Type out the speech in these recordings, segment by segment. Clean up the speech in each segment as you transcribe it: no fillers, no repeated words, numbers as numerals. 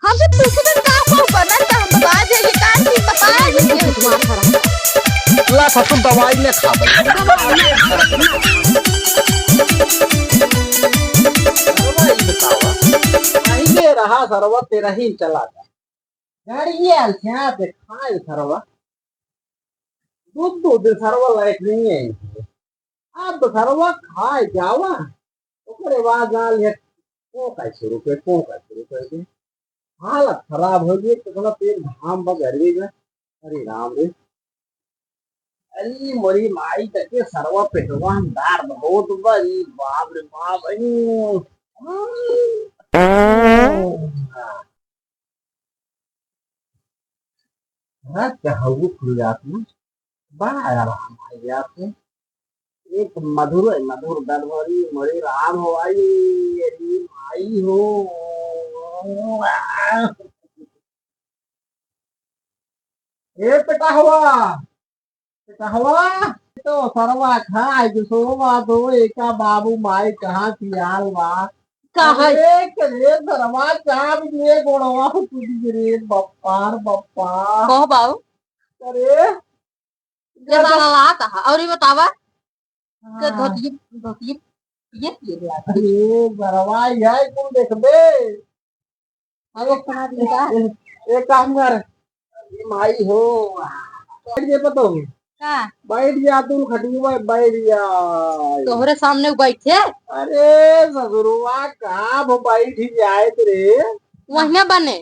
हमसे पूछे तो काम को करना है हम बता दे ये काम की बताया ही नहीं तुम्हारा ला सब दवाई ले खा दे रहा सरवा तेरा ही चला था गाड़ी अलछा पे खाए सरवा दूध सरवा लायक नहीं है अब सरवा खाए जावा ओकरे बाद जाल है को का शुरू के हालत खराब हो गई कितना पेट घाम बगरी गया अरे राम रे अरे मोरी माई तके सर्व पेटवान दार बहुत बड़ी बाप रे बाप हाँ क्या हवु खुल जाती है बड़ा आराम है जाते एक मधुर दलवरी मोरी राम हो आई अरे माई हो ए बेटा हुआ तो सरवा खाए जो सोवा दो एका बाबू माई कहाँ पियाल बा कहा एक रे सरवा चाप ये गोड़वा तुझी रे बप्पार बप्पा कहो बाबू अरे ये साला लाता है और ये बतावा कि धोती ये लाता अरे सरवा यही कौन देख बे अरे कहा दिया एक काम कर माई हो बैठ जे पतो का बैठ जा तू खटू में बैठ जा तोहरे सामने बैठे अरे ससुरुआ का वो बैठ जाए रे वही बने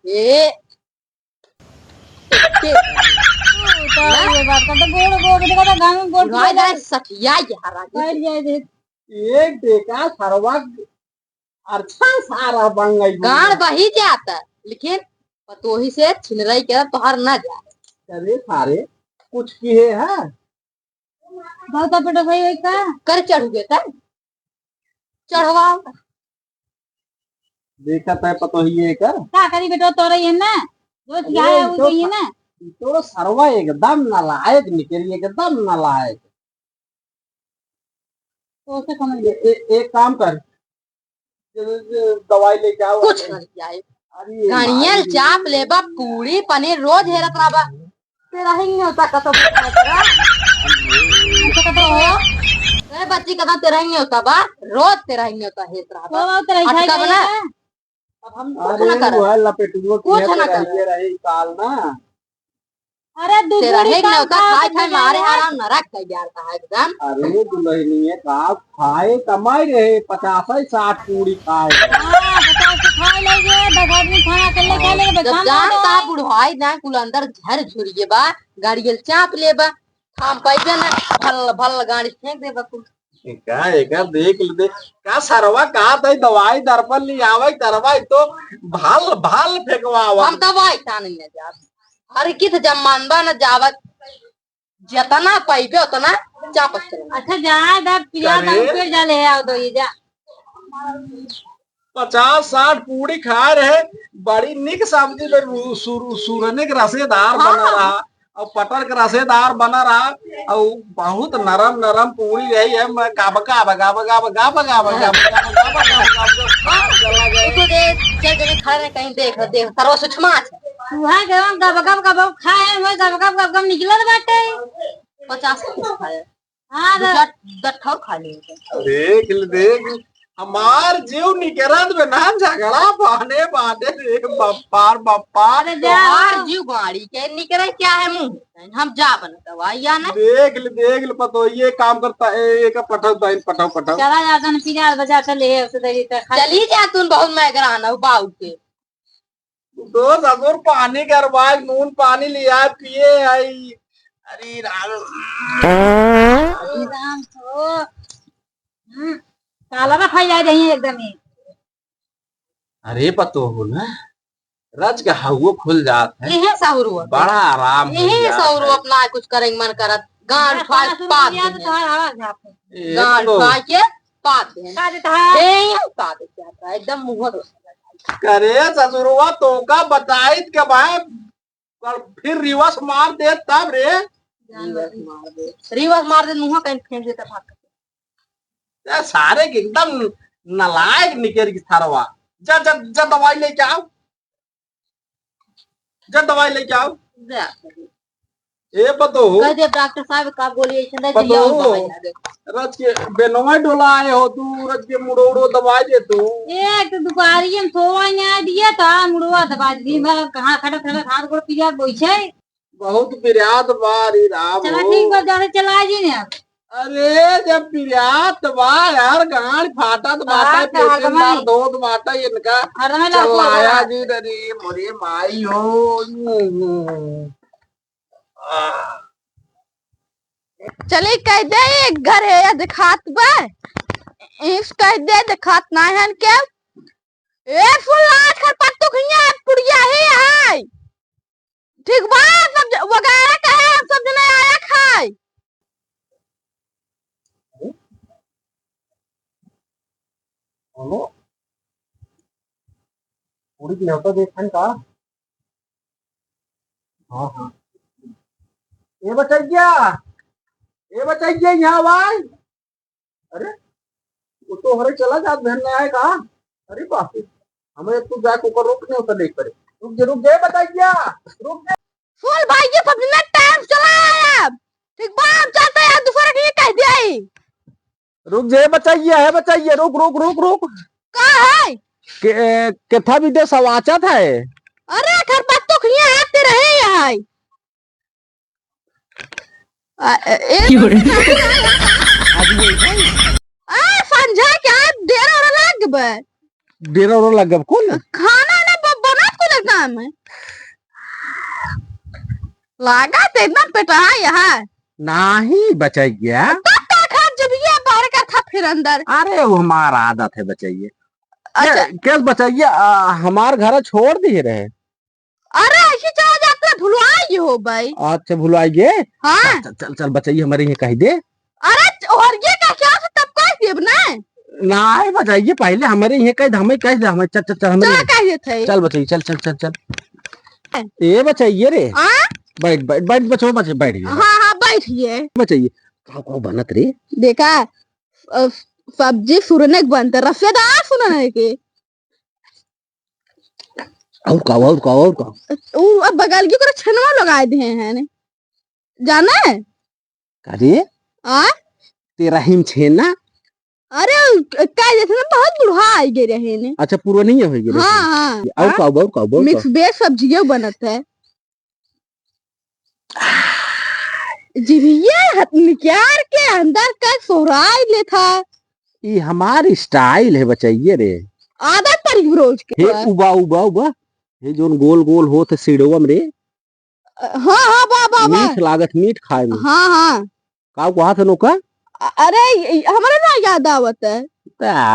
ए सठिया एक देखा सरवा अच्छा सारा बन गई गाड़ बही जाता लेकिन पतोही से छिनराई के तोहर ना जा अरे सारे कुछ किए है बहुत बेटा भाई का कर चढ़ गए का चढ़वा देखा तय पतो ही ये कर का करी बेटा तोरे है ना रोज क्या है वो चाहिए ना तो सरवा एकदम नालायक निकली एकदम नालायक तो से कम एक काम कर दवाई लेके आओ कुछ कर जाए गाड़ियां चाप लेबा पूरी पनीर रोज हेरत रहबा तेरा ही नहीं होता कतो तेरा कतो हो ए बच्ची कतो तेरा ही नहीं होता बा रोज तेरा ही नहीं होता हेत रहबा वो तेरा ही खाई ना अब हम कुछ ना कर वो लपेटुओ कुछ ना कर रही काल ना अरे तेरा ही नहीं होता खाए मारे आराम नरक कर जाता है एकदम अरे दुल्हनी है का खाए कमाई रहे 50-60 पूरी खाए खाए लेगे 10 आदमी खाना अकेले खा लेगे जब जानता बुढ़ाई ना कुल अंदर झर झुरिए बा गाड़ी चाप लेबा थाम पाइबे ना भल भल गाड़ी फेंक देबा कुल का एकर देख ले का सरवा का तई दवाई दर्पण ले आवे दरवाई तो भाल भाल फेंकवावा हम दवाई तान नहीं जा हर कित जब मानबा न जावत जतना पाइबे उतना चापस करे अच्छा जा दा पिया दा फिर जा ले आओ दो ये जा 50-60 पूरी खा रहे बड़ी निक सब्जी में सूरने के रसेदार बना रहा और पटर के रसेदार बना रहा और बहुत नरम नरम पूरी रही है मैं गाबा खड़े कहीं देख सर्व सुषमा वहां गम गब खाए मैं गब निकलत बाटे 50 खाए हां दठौर खा ले देख हमार जीव निकरत में ना झगड़ा बहाने बाटे रे बप्पार यार जीव गाड़ी के निकरे क्या है मुंह हम जा बन दवाई आने देख ले पतो ये काम करता है एक पटाओ चला जाता न पिया बजा के ले उसे दे चली जा तू बहुत मैगराना बाऊ के तो ससुर पानी करवाए नून पानी लिया पिए आई अरे राम तो काला ना खाई जा रही है एकदम ही अरे पतो हो ना रज का हवा खुल जात है यही साहुर हुआ बड़ा आराम यही साहुर अपना कुछ करेंगे मन करत गांड फाड़ पात गांड फाड़ के पात दे एकदम मुंह करे ससुरवा तो का बताइत के भाई फिर रिवर्स मार दे तब रे रिवर्स मार दे मुंह कहीं फेंक देता भाग सारे एकदम नालायक निकल की थारवा जा जा जा दवाई लेके आओ, जा दवाई लेके आओ। ए पतो कह दे डॉक्टर साहब का बोलिए इतना पतो जिया दवाई ला दे। रज के बेनवाई डोलाए हो तू, रज के मुड़ोड़ो दवाई दे तू। एक दुपारी हम सोवा ना दिया था मुड़वा दवा दी मैं कहां खड़ा खड़ा हाथ गोड़ पिया बोई छे। बहुत बिरात बारी राम चला ठीक बा जाने चला जी ने। अरे जब बिरात बा यार गाड़ फाटा तो बाटा पेटेन दार दो बाटा इनका चलाया जी रे मोरे माई हो। चले कह दे घर है दिखात बा इस कह दे दिखात ना है के ए फुल आज कर पत्तू खिया पुड़िया है ठीक बा सब वगैरह कहे सब जने आया खाए। हेलो पूरी की नौता देखन का। हाँ हाँ ये बचाइए यहाँ भाई। अरे वो तो हरे चला जा बहन में आएगा। अरे बाप रे हमें तू जाके ऊपर रुकने उतर नहीं पड़े। रुक जा बताइए रुक जा। फुल भाई ये सब ने टाइम चला आया ठीक बा हम चलते हैं दोपहर के कह दिया। रुक बचाइए रुक रुक रुक रुक का है के था विदेश समाचार था। अरे घर बात तो खिया आते रहे यहाँ संजय क्या डेरा लग गया कौन खाना ना बना को काम है लागा तो एकदम पेटा यहाँ नहीं बचाइए जब ये बाहर का था फिर अंदर। अरे वो हमारा आदत है बचाइए। अच्छा क्या बचाइए हमारे घर छोड़ दिए रहे। अरे ऐसी चला जाते भुलवाई हो भाई। अच्छा भुलवाइए। हाँ चल चल, चल बचाइए हमारे यहाँ कह दे। अरे और ये का क्या तब कह देब ना नहीं बचाइए पहले हमारे यहाँ कह दे हमें कह दे हमें चल चल चल हमारे कह थे चल बचाइए चल चल चल चल ये बचाइए रे बैठ बैठ बैठ बचो बचे बैठ गए। हाँ हाँ बैठिए बचाइए खाओ बनत रे देखा सब्जी सुरने बनते रफेदार सुरने के और का अब बगल की कोई छनवा लगाए दे हैं ने जाना है अरे तेरा हिम छेना। अरे काय जैसे ना बहुत बुढ़ा आई गए रहे ने। अच्छा पूरा नहीं हो गया। हाँ और का मिक्स वेज सब्जियां बनत है जीविया निकाल के अंदर का सोहराई ले था। ये हमारी स्टाइल है बचाइए रे आदत पर रोज के हे उबा हे जोन गोल गोल होत सीढ़वा में रे। हाँ हाँ बा मीठ लागत मीठ खाए में। हाँ का कहा था नोका। अरे हमारे ना याद आवत है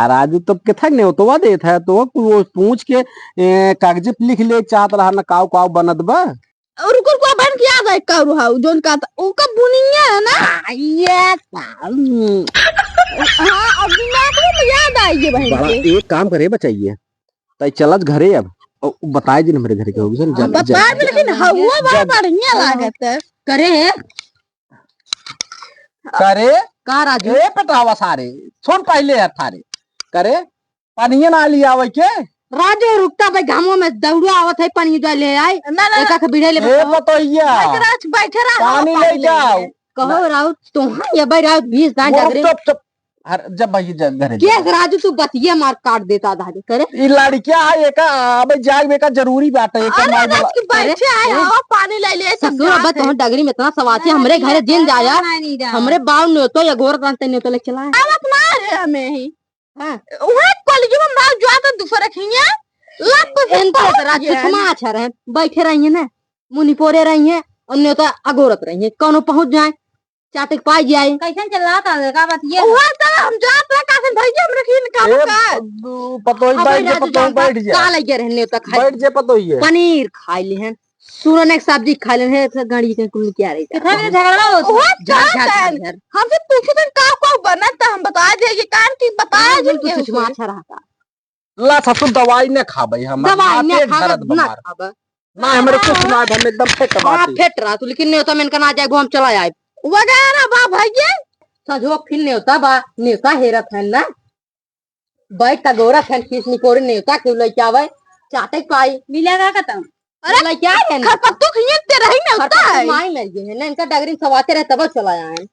राजू तब के थक नहीं हो तो दे था तो वो पूछ के कागज लिख ले चाहत रहा ना काव बनत बा और को बन के याद है का रुहाउ जोन का ओ का बुनिया है ना ये हां अब दिमाग में याद आई ये बहन के। एक काम करे बचाइए तई चलत घरे अब बताए दिन हमारे घर के होगी सर बता लेकिन हवा बड़ा बढ़िया लागत है करे का राजू ए पटावा सारे सुन पहले यार थारे करे पानी ना लिया आवे के राजू रुकता भाई घामों में दौड़ा आवत है पानी जो ले आए एक का बिड़े ले पतोइया बैठे रहा पानी ले जाओ कहो राउ तो ये भाई राउ 20 दान जागरे चुप जब भाई घर के राजू तू बतिया मार काट देता दादी करे ई लड़कियां है एक अब जाग में का जरूरी बात है एक मार राज की बैठे आए आओ पानी ले ले ससुर बत हम डगरी में इतना सवासी हमरे घर दिन जाया हमरे बाव ने तो या गोर कांते ने तो ले चला आवत मार हमें ही हां ओए कॉलेज में मार जो तो दूसरे खिया लप हेंता राज समाच रहे बैठे रहिए ना मुनि पोरे रहिए अन्य तो अगोरत रहिए कोनो पहुंच जाए चाटक पाई जाए कैसन चला था का बात ये ओए तो हम जात रहा कैसे भैया हम रखिन का पतोई बैठ जा का लगे रहने तो खाई बैठ जे पतोई पनीर खाई ली हैं सूरन एक सब्जी खा ले है गाड़ी के कुल क्या रही था झगड़ा हो हमसे पूछे तो का बनता हम बता दे ये कान की बताया जी के कुछ अच्छा रहा था ला ससुर दवाई ने खाबई हम दवाई ने खाबा ना हमरे कुछ ना हम एकदम फेट बात फेट रहा तू लेकिन नहीं होता मैंने कहा जाए हम चला आए वगैरह बा भैया सजो फिर नहीं होता बा नेता हेरत है ना बैठ का गोरा फैन खींच निकोरे नहीं होता क्यों लेके आवे चाटे पाई मिलेगा खत्म। अरे ले क्या है खरपत्तू खींचते रही ना होता है। माई मर गए हैं ना इनका डगरी सवाते रहे तब चला आए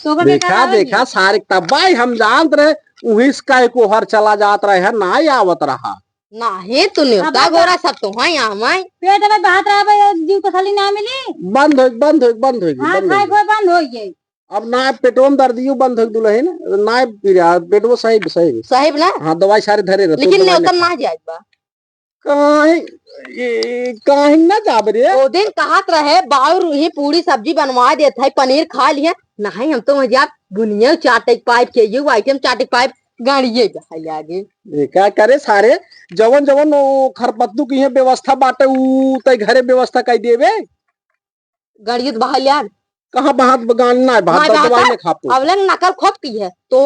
तो का देखा देखा सारे तबाई हम जानत रहे उहिस का को हर चला जात रहे है ना आवत रहा ना हे तू नहीं होता गोरा सब तो हाँ यहाँ मैं पेट में बात रहा भाई जीव तो खाली ना मिली। बंद हो हाँ खाए खोए बंद हो गई। अब ना पेटों में दर्दियों बंद हो दुल्हन ना पिरिया पेटो सही सही साहिब ना हाँ दवाई सारे धरे रहे लेकिन नहीं उतर ना जाए बा कहीं ना जाब रे वो दिन कहत रहे बाउर ही पूरी सब्जी बनवा देते है पनीर खा लिए नहीं हम तो मजाक बुनिया चाटे पाइप के यू आइटम चाटे पाइप गाड़िए आगे क्या करे सारे जवन जवन खरपत्तू की व्यवस्था बाटे उ तय घरे व्यवस्था कर देवे गाड़िए तो बहा लिया कहाँ बात बगानना है बात दवाई में खापो अब लग नकल खोप की है तो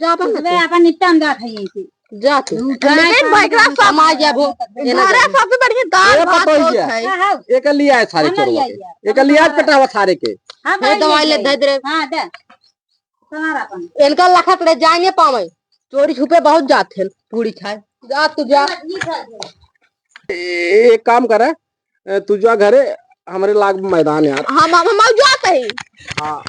जा अपन नित्यान जा खाइए थी जाते लेकिन भाईकरा समाज है वो अरे सबसे बढ़िया दाल भात है। एक लिया है सारे चोरवा के एक लिया है पेटावा सारे के हां ये दवाई ले दे दे हां दे समारा अपन इनका लखत रे जाए नहीं पावे चोरी छुपे बहुत जाते पूरी खाए जा तू जा एक काम करे तू जा घरे हमारे लाग मैदान यार हाँ मामा जाते ही हाँ